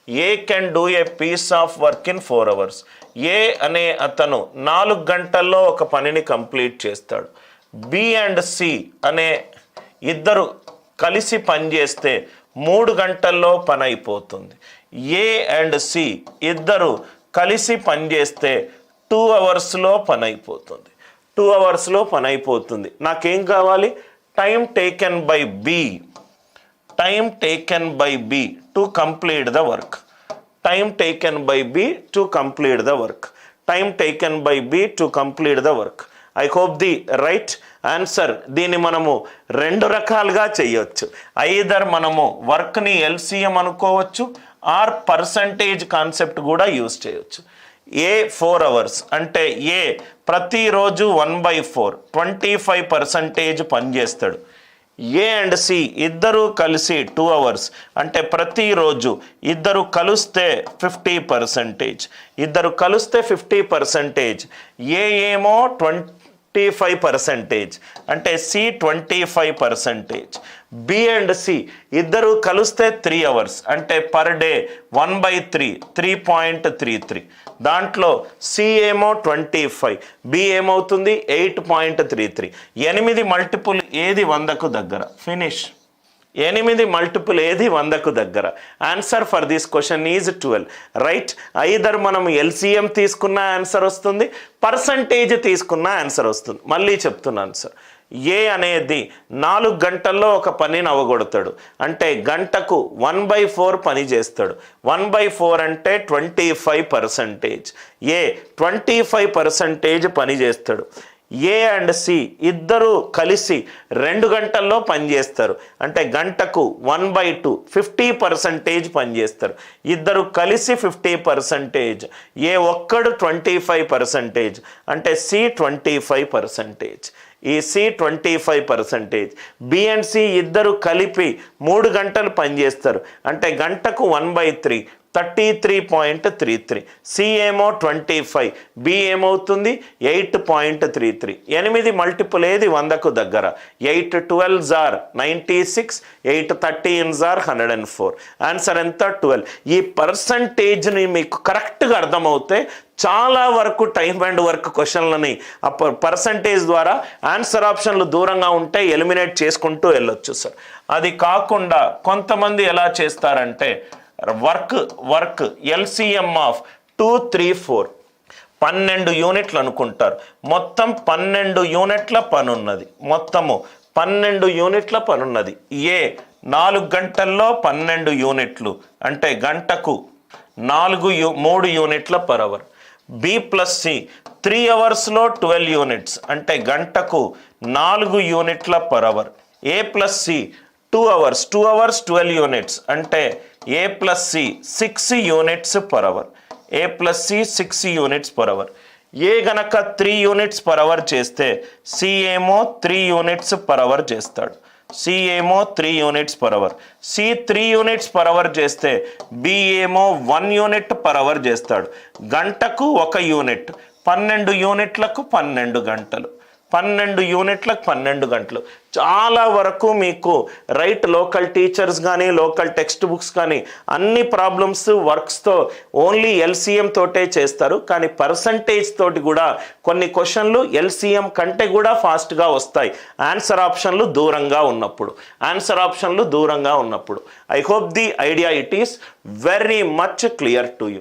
A can do a piece of work in 4 hours. A అనే అతను 4 గంటల్లో ఒక పనిని కంప్లీట్ చేస్తాడు. బి అండ్ సి అనే ఇద్దరు కలిసి పనిచేస్తే 3 గంటల్లో పని అయిపోతుంది. ఏ అండ్ సి ఇద్దరు కలిసి పనిచేస్తే 2 hours పని అయిపోతుంది. 2 hours పని అయిపోతుంది. నాకేం కావాలి? Time taken by B. Time taken by B to complete the work. Time taken by B to complete the work. Time taken by B to complete the work. I hope the right answer. దీన్ని మనము 2 రకాలుగా చేయొచ్చు. Either మనము వర్క్ని LCM అనుకోవచ్చు, are percentage concept కూడా use చేయొచ్చు. ఏ 4 hours అంటే ఏ ప్రతిరోజు 1/4 25% పనిచేస్తాడు. ఏ అండ్ సి ఇద్దరు కలిసి 2 hours అంటే ప్రతిరోజు ఇద్దరు కలిస్తే 50%. ఇద్దరు కలిస్తే 50%. ఏ ఏమో 25% అంటే సి 25%. బి అండ్ సి ఇద్దరు కలిస్తే 3 hours అంటే పర్ డే 1/3 3.33. దాంట్లో సి ఏమో 25, బి ఏమవుతుంది 8.33. 8 మల్టిపుల్ ఏది 100కు దగ్గర? ఫినిష్. 8 మల్టిపుల్ ఏది 100కు దగ్గర? Answer for this question is 12. Right. Either మనం ఎల్సిఎం తీసుకున్న ఆన్సర్ వస్తుంది, పర్సంటేజ్ తీసుకున్న ఆన్సర్ వస్తుంది. మళ్ళీ చెప్తున్నాను సార్, ఏ అనేది 4 గంటల్లో ఒక పనిని అవగొడతాడు అంటే గంటకు 1/4 పని చేస్తాడు. 1/4 అంటే 25%. ఏ 25% పని చేస్తాడు. ఏ అండ్ సి ఇద్దరు కలిసి 2 గంటల్లో పనిచేస్తారు అంటే గంటకు 1/2 50% పనిచేస్తారు. ఇద్దరు కలిసి 50%. ఏ ఒక్కడు 25% అంటే సి 25%. ఈ సి 25%. బి అండ్ సి ఇద్దరు కలిపి 3 గంటలు పనిచేస్తారు అంటే గంటకు 1/3 33.33. సి ఏమో 25, బి ఏమవుతుంది 8.33. 8 మల్టిపుల్ ఏది 100కు దగ్గర? 8 12s are 96, 8 13s are 104. Answer ఎంత? 12. ఈ పర్సంటేజ్ని మీకు కరెక్ట్గా అర్థమవుతే చాలా వరకు టైం అండ్ వర్క్ క్వశ్చన్లని పర్సంటేజ్ ద్వారా ఆన్సర్ ఆప్షన్లు దూరంగా ఉంటే ఎలిమినేట్ చేసుకుంటూ వెళ్ళొచ్చు సార్. అది కాకుండా కొంతమంది ఎలా చేస్తారంటే వర్క్ ఎల్సిఎం ఆఫ్ 2 3 4 12 యూనిట్లు అనుకుంటారు. మొత్తం 12 యూనిట్ల పని ఉన్నది. మొత్తము 12 యూనిట్ల పని ఉన్నది. ఏ 4 గంటల్లో 12 యూనిట్లు అంటే గంటకు 3 యూనిట్ల per hour. B plus C 3 hours 12 units అంటే గంటకు 4 యూనిట్ల per hour. A plus C 2 hours 12 units అంటే A plus C 6 units per hour. A plus C 6 units per hour. A గనక 3 యూనిట్స్ పర్ అవర్ చేస్తే సి ఏమో 3 units per hour చేస్తాడు. C ఏమో 3 units per hour. C 3 units per hour చేస్తే B ఏమో 1 unit per hour చేస్తాడు. గంటకు 1 unit. 12 యూనిట్లకు 12 గంటలు. 12 యూనిట్లకు 12 గంటలు. చాలా వరకు మీకు రైట్ లోకల్ టీచర్స్ కానీ లోకల్ టెక్స్ట్ బుక్స్ కానీ అన్ని ప్రాబ్లమ్స్ వర్క్స్తో ఓన్లీ ఎల్సిఎం తోటే చేస్తారు. కానీ పర్సంటేజ్ తోటి కూడా కొన్ని క్వశ్చన్లు ఎల్సిఎం కంటే కూడా ఫాస్ట్గా వస్తాయి ఆన్సర్ ఆప్షన్లు దూరంగా ఉన్నప్పుడు. I hope the idea it is very much clear to you.